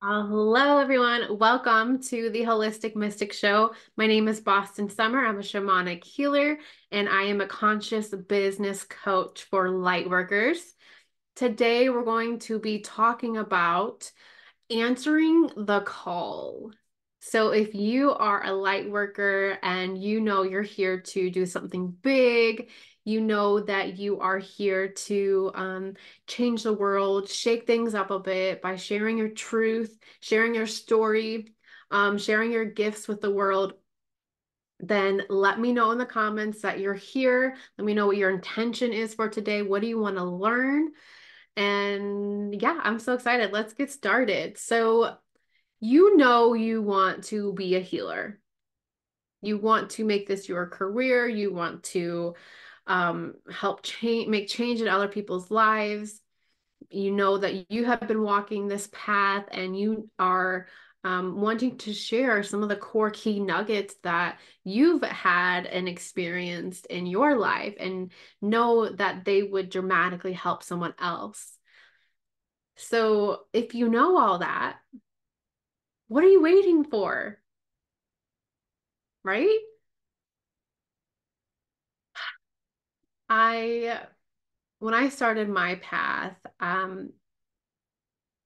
Hello, everyone. Welcome to the Holistic Mystic Show. My name is Boston Summer. I'm a shamanic healer, and I am a conscious business coach for light workers. Today, we're going to be talking about answering the call. So, if you are a light worker and you know you're here to do something big, you know that you are here to change the world, shake things up a bit by sharing your truth, sharing your story, sharing your gifts with the world, then let me know in the comments that you're here. Let me know what your intention is for today. What do you want to learn? And yeah, I'm so excited. Let's get started. So, you know, you want to be a healer. You want to make this your career. You want to help make change in other people's lives. You know that you have been walking this path and you are wanting to share some of the core key nuggets that you've had and experienced in your life and know that they would dramatically help someone else. So, if you know all that, what are you waiting for? Right? I, when I started my path, I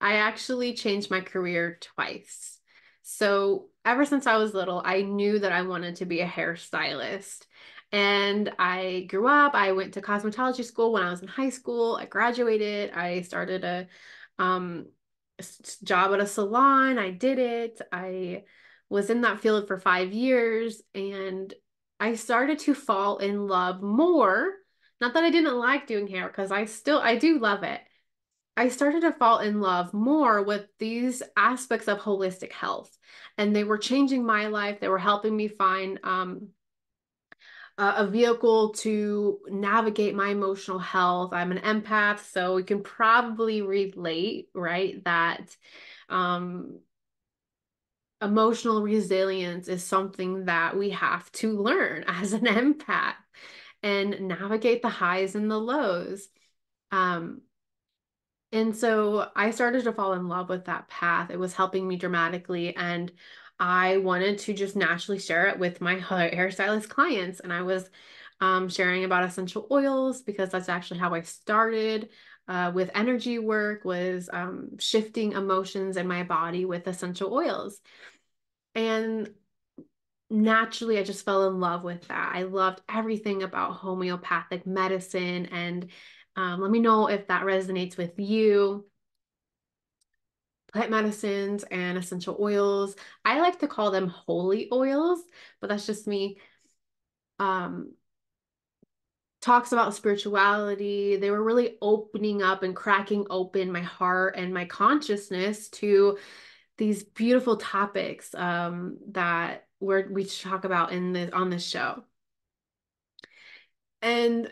actually changed my career twice. So ever since I was little, I knew that I wanted to be a hairstylist. And I grew up, I went to cosmetology school when I was in high school. I graduated, I started a um, job at a salon. I did it. I was in that field for 5 years and I started to fall in love more. Not that I didn't like doing hair, because I do love it. I started to fall in love more with these aspects of holistic health, and they were changing my life. They were helping me find a vehicle to navigate my emotional health. I'm an empath, so you can probably relate, right? That um, emotional resilience is something that we have to learn as an empath and navigate the highs and the lows. Um, And so I started to fall in love with that path. It was helping me dramatically. And I wanted to just naturally share it with my hairstylist clients. And I was sharing about essential oils because that's actually how I started with energy work, was shifting emotions in my body with essential oils. And naturally, I just fell in love with that. I loved everything about homeopathic medicine. And let me know if that resonates with you. Plant medicines and essential oils. I like to call them holy oils, but that's just me. Um, Talks about spirituality. They were really opening up and cracking open my heart and my consciousness to these beautiful topics that we talk about in this on this show. And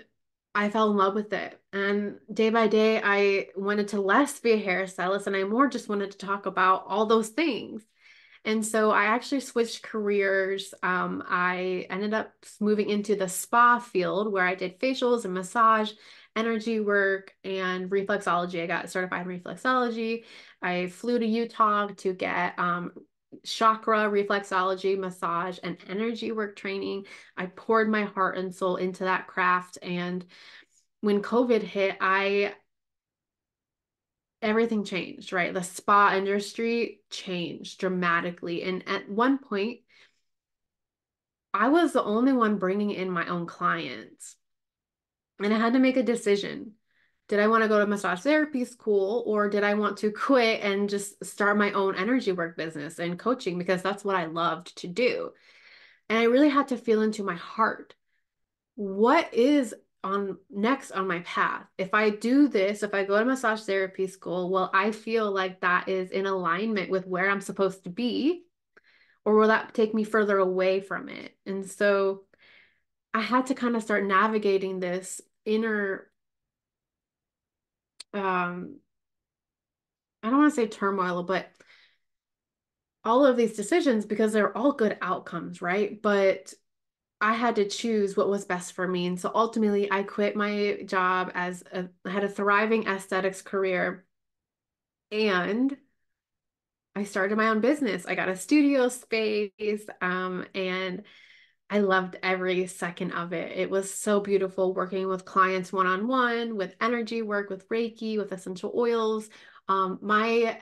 I fell in love with it. And day by day, I wanted to less be a hairstylist and I more just wanted to talk about all those things. And so I actually switched careers. I ended up moving into the spa field where I did facials and massage, energy work, and reflexology. I got certified in reflexology. I flew to Utah to get chakra reflexology, massage, and energy work training. I poured my heart and soul into that craft. And when COVID hit, I everything changed, right? The spa industry changed dramatically. And at one point, I was the only one bringing in my own clients. And I had to make a decision. Did I want to go to massage therapy school or did I want to quit and just start my own energy work business and coaching because that's what I loved to do? And I really had to feel into my heart. What is on next on my path? If I do this, if I go to massage therapy school, will I feel like that is in alignment with where I'm supposed to be? Or will that take me further away from it? And so I had to kind of start navigating this inner, um, I don't want to say turmoil, but all of these decisions because they're all good outcomes, right? But I had to choose what was best for me. And so ultimately, I quit my job I had a thriving aesthetics career and I started my own business. I got a studio space, and I loved every second of it. It was so beautiful working with clients one-on-one, with energy work, with Reiki, with essential oils. My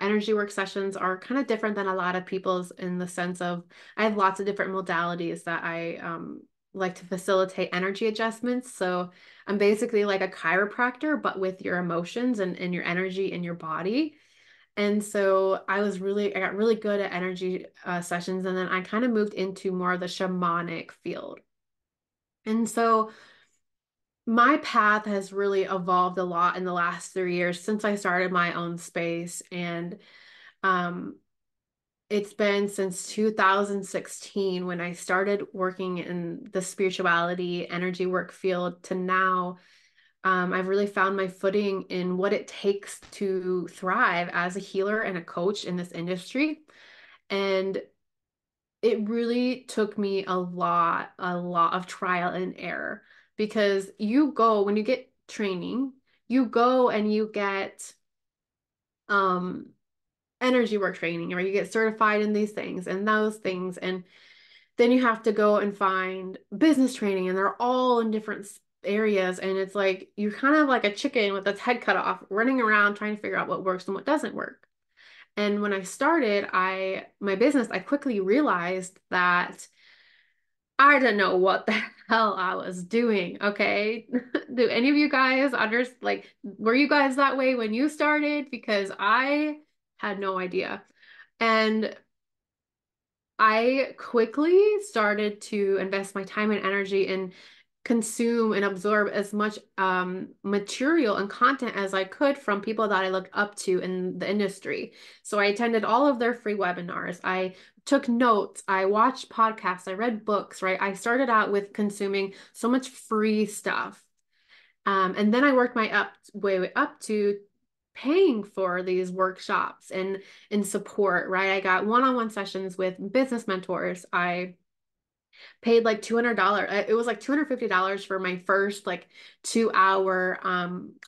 energy work sessions are kind of different than a lot of people's in the sense of I have lots of different modalities that I like to facilitate energy adjustments. So I'm basically like a chiropractor, but with your emotions and your energy in your body. And so I got really good at energy sessions, and then I kind of moved into more of the shamanic field. And so my path has really evolved a lot in the last 3 years since I started my own space. And um, it's been since 2016 when I started working in the spirituality energy work field to now. I've really found my footing in what it takes to thrive as a healer and a coach in this industry. And it really took me a lot of trial and error because when you get training, you go and you get um, energy work training, or you get certified in these things and those things. And then you have to go and find business training, and they're all in different areas. And it's like you're kind of like a chicken with its head cut off, running around trying to figure out what works and what doesn't work. And when I started my business, I quickly realized that I didn't know what the hell I was doing. Okay. Do any of you guys were you guys that way when you started? Because I had no idea. And I quickly started to invest my time and energy and consume and absorb as much material and content as I could from people that I looked up to in the industry. So I attended all of their free webinars. I took notes. I watched podcasts. I read books, right? I started out with consuming so much free stuff. And then I worked my way up to paying for these workshops and support, right? I got one-on-one sessions with business mentors. I paid like $200. It was like $250 for my first like 2 hour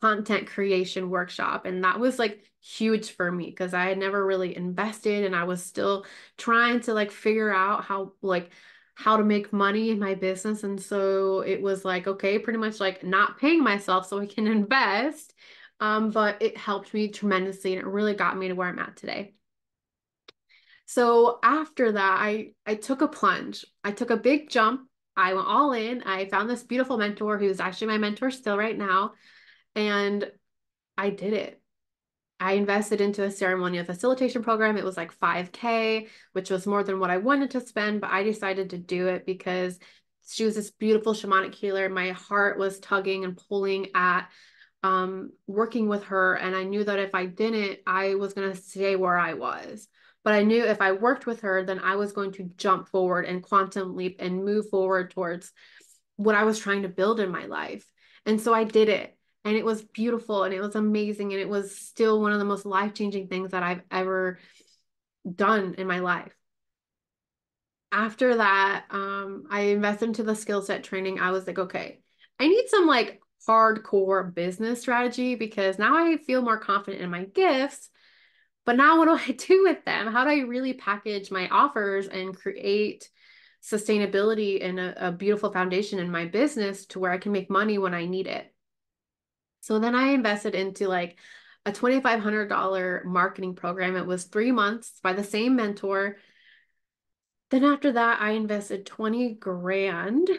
content creation workshop. And that was like huge for me because I had never really invested, and I was still trying to like figure out how to make money in my business. And so it was like, okay, pretty much like not paying myself so I can invest. But it helped me tremendously, and it really got me to where I'm at today. So after that, I took a plunge. I took a big jump. I went all in. I found this beautiful mentor who's actually my mentor still right now, and I did it. I invested into a ceremonial facilitation program. It was like 5K, which was more than what I wanted to spend, but I decided to do it because she was this beautiful shamanic healer. My heart was tugging and pulling at working with her. And I knew that if I didn't, I was going to stay where I was. But I knew if I worked with her, then I was going to jump forward and quantum leap and move forward towards what I was trying to build in my life. And so I did it. And it was beautiful and it was amazing. And it was still one of the most life-changing things that I've ever done in my life. After that, I invested into the skill set training. I was like, okay, I need some like hardcore business strategy because now I feel more confident in my gifts. But now what do I do with them? How do I really package my offers and create sustainability and a beautiful foundation in my business to where I can make money when I need it? So then I invested into like a $2,500 marketing program. It was 3 months by the same mentor. Then after that, I invested 20 grand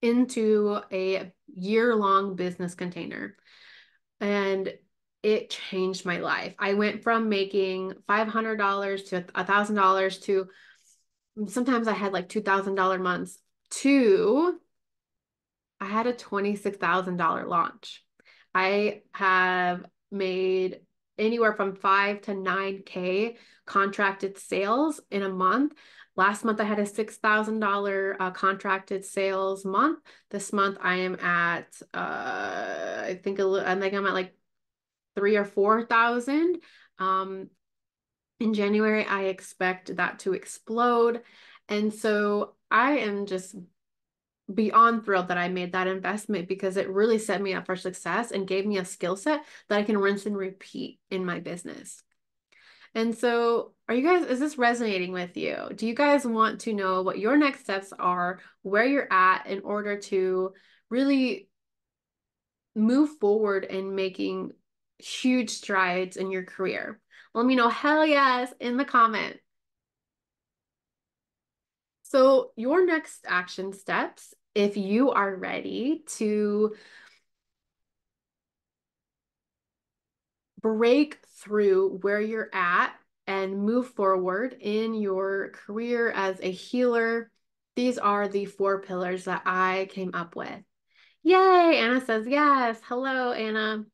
into a year-long business container. And it changed my life. I went from making $500 to $1,000 to sometimes I had like $2,000 months to I had a $26,000 launch. I have made anywhere from 5 to 9K contracted sales in a month. Last month I had a $6,000 contracted sales month. This month I am at I think I'm at like 3 or 4 thousand. Um, in January I expect that to explode. And so I am just beyond thrilled that I made that investment because it really set me up for success and gave me a skill set that I can rinse and repeat in my business. And so, is this resonating with you? Do you guys want to know what your next steps are, where you're at in order to really move forward in making huge strides in your career? Let me know, hell yes, in the comment. So, your next action steps, if you are ready to break through where you're at and move forward in your career as a healer, these are the 4 pillars that I came up with. Yay! Anna says yes. Hello, Anna.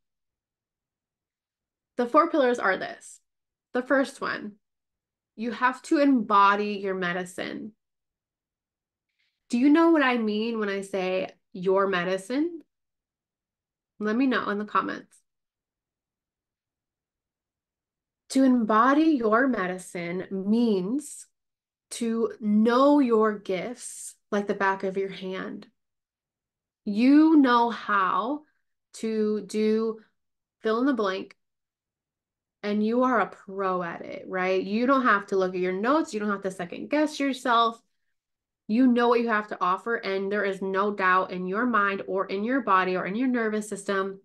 The 4 pillars are this. The first one, you have to embody your medicine. Do you know what I mean when I say your medicine? Let me know in the comments. To embody your medicine means to know your gifts like the back of your hand. You know how to do fill in the blank, and you are a pro at it, right? You don't have to look at your notes. You don't have to second guess yourself. You know what you have to offer, and there is no doubt in your mind or in your body or in your nervous system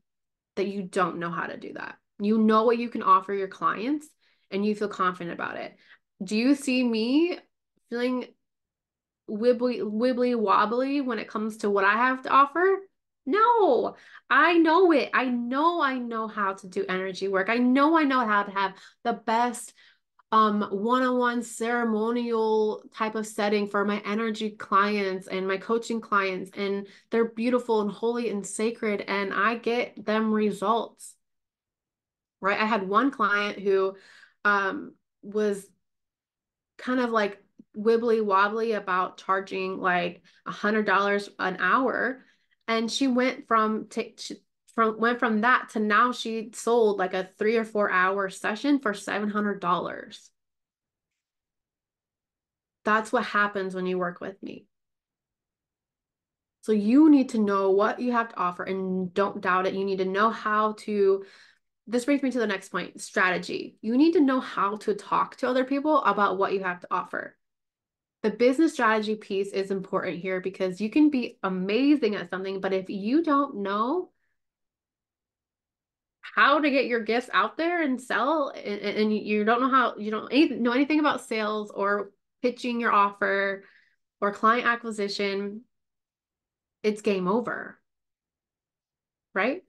that you don't know how to do that. You know what you can offer your clients, and you feel confident about it. Do you see me feeling wibbly wobbly when it comes to what I have to offer? No, I know it. I know how to do energy work. I know how to have the best one-on-one ceremonial type of setting for my energy clients and my coaching clients, and they're beautiful and holy and sacred, and I get them results. Right? I had one client who was kind of like wibbly wobbly about charging like $100 an hour, and she went from that to now she sold like a 3 or 4 hour session for $700. That's what happens when you work with me. So you need to know what you have to offer and don't doubt it. You need to know how to, this brings me to the next point, strategy. You need to know how to talk to other people about what you have to offer. The business strategy piece is important here because you can be amazing at something, but if you don't know how to get your gifts out there and sell, and you don't know how, you don't know anything about sales or pitching your offer or client acquisition, it's game over, right?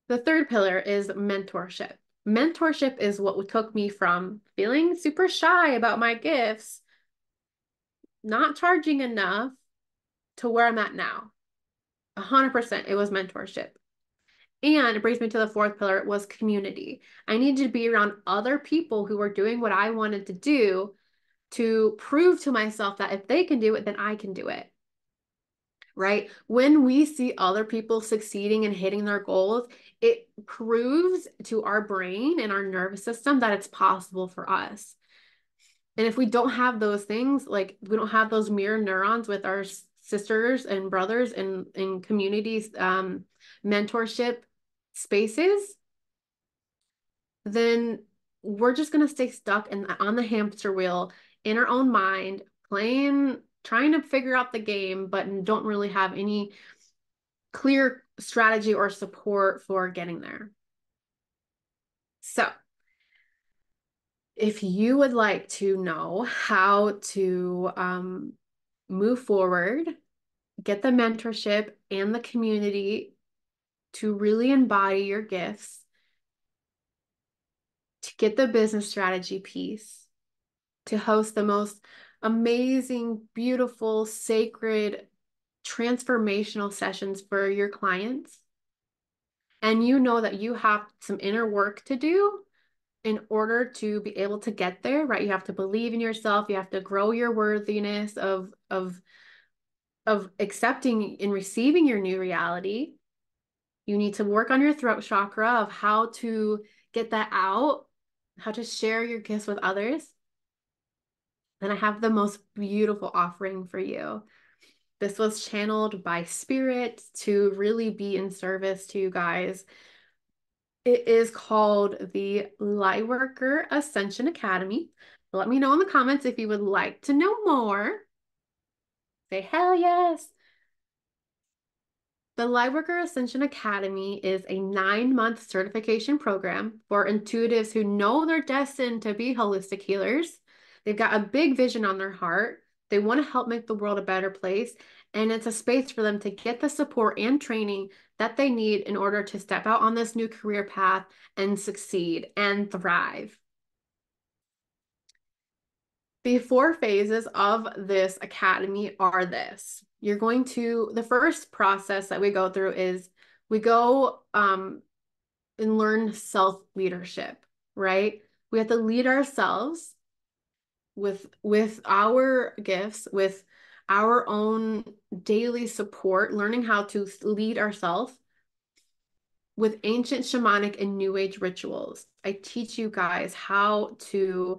The third pillar is mentorship. Mentorship is what took me from feeling super shy about my gifts, not charging enough, to where I'm at now. 100%, it was mentorship. And it brings me to the fourth pillar, was community. I needed to be around other people who were doing what I wanted to do to prove to myself that if they can do it, then I can do it. Right? When we see other people succeeding and hitting their goals, it proves to our brain and our nervous system that it's possible for us. And if we don't have those things, like we don't have those mirror neurons with our sisters and brothers in communities, mentorship spaces, then we're just going to stay stuck on the hamster wheel in our own mind, playing, trying to figure out the game, but don't really have any clear strategy or support for getting there. So, if you would like to know how to move forward, get the mentorship and the community to really embody your gifts, to get the business strategy piece, to host the most amazing, beautiful, sacred, transformational sessions for your clients, and you know that you have some inner work to do in order to be able to get there, right? You have to believe in yourself. You have to grow your worthiness of accepting and receiving your new reality. You need to work on your throat chakra of how to get that out, how to share your gifts with others. And I have the most beautiful offering for you. This was channeled by spirit to really be in service to you guys. It is called the Lightworker Ascension Academy. Let me know in the comments if you would like to know more. Say hell yes. The Lightworker Ascension Academy is a 9-month certification program for intuitives who know they're destined to be holistic healers. They've got a big vision on their heart. They want to help make the world a better place. And it's a space for them to get the support and training that they need in order to step out on this new career path and succeed and thrive. The 4 phases of this academy are this. The first process that we go through is we go and learn self-leadership, right? We have to lead ourselves with our gifts, with our own daily support, learning how to lead ourselves with ancient shamanic and new age rituals. I teach you guys how to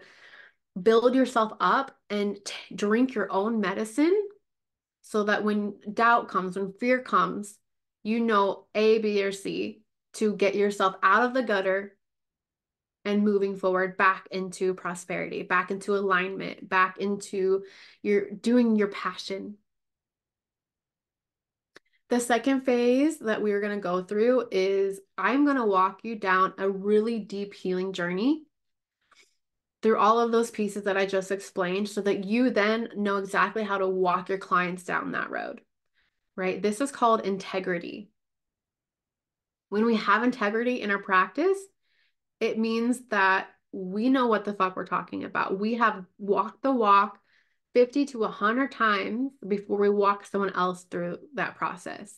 build yourself up and drink your own medicine so that when doubt comes, when fear comes, you know A, B, or C to get yourself out of the gutter and moving forward back into prosperity, back into alignment, back into doing your passion. The second phase that we're going to go through is I'm going to walk you down a really deep healing journey through all of those pieces that I just explained so that you then know exactly how to walk your clients down that road, right? This is called integrity. When we have integrity in our practice, it means that we know what the fuck we're talking about. We have walked the walk 50 to 100 times before we walk someone else through that process.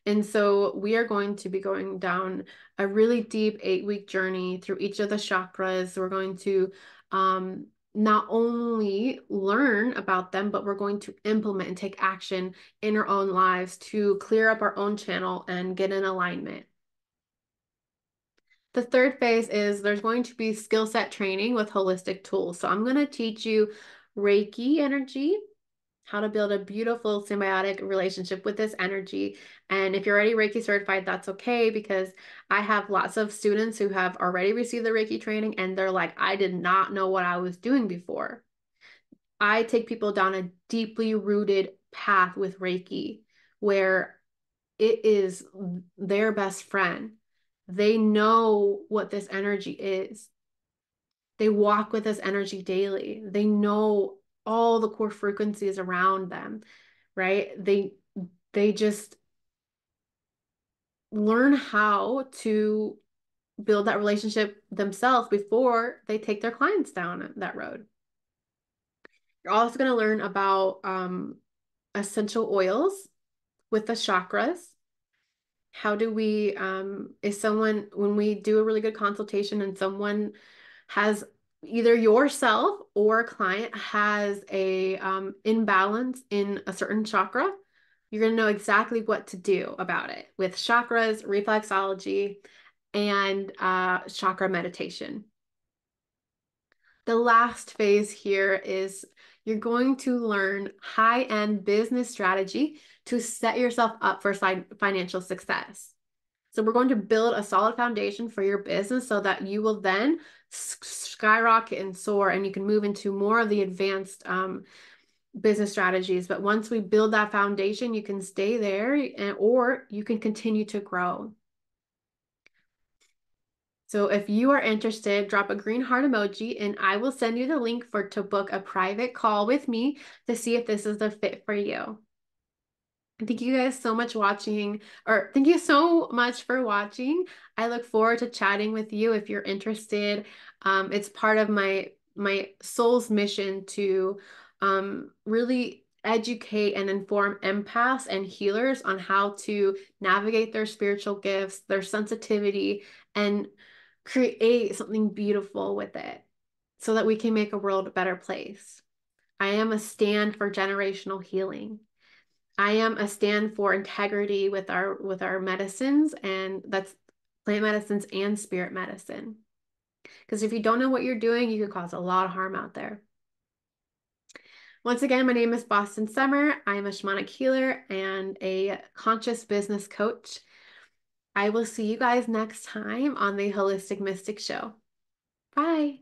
And so we are going to be going down a really deep 8-week journey through each of the chakras. We're going to not only learn about them, but we're going to implement and take action in our own lives to clear up our own channel and get in alignment. The third phase is there's going to be skill set training with holistic tools. So I'm going to teach you Reiki energy, how to build a beautiful symbiotic relationship with this energy. And if you're already Reiki certified, that's okay, because I have lots of students who have already received the Reiki training and they're like, I did not know what I was doing before. I take people down a deeply rooted path with Reiki where it is their best friend. They know what this energy is. They walk with this energy daily. They know all the core frequencies around them, right? They just learn how to build that relationship themselves before they take their clients down that road. You're also going to learn about essential oils with the chakras. How do we, when we do a really good consultation and someone has either yourself or a client has a imbalance in a certain chakra, you're going to know exactly what to do about it with chakras, reflexology, and chakra meditation. The last phase here is you're going to learn high-end business strategy to set yourself up for financial success. So we're going to build a solid foundation for your business so that you will then skyrocket and soar and you can move into more of the advanced business strategies. But once we build that foundation, you can stay there or you can continue to grow. So if you are interested, drop a green heart emoji and I will send you the link to book a private call with me to see if this is the fit for you. Thank you guys so much thank you so much for watching. I look forward to chatting with you if you're interested. It's part of my soul's mission to really educate and inform empaths and healers on how to navigate their spiritual gifts, their sensitivity, and create something beautiful with it so that we can make a world a better place. I am a stand for generational healing. I am a stand for integrity with our medicines, and that's plant medicines and spirit medicine. Because if you don't know what you're doing, you could cause a lot of harm out there. Once again, my name is Boston Summer. I am a shamanic healer and a conscious business coach. I will see you guys next time on the Holistic Mystic Show. Bye.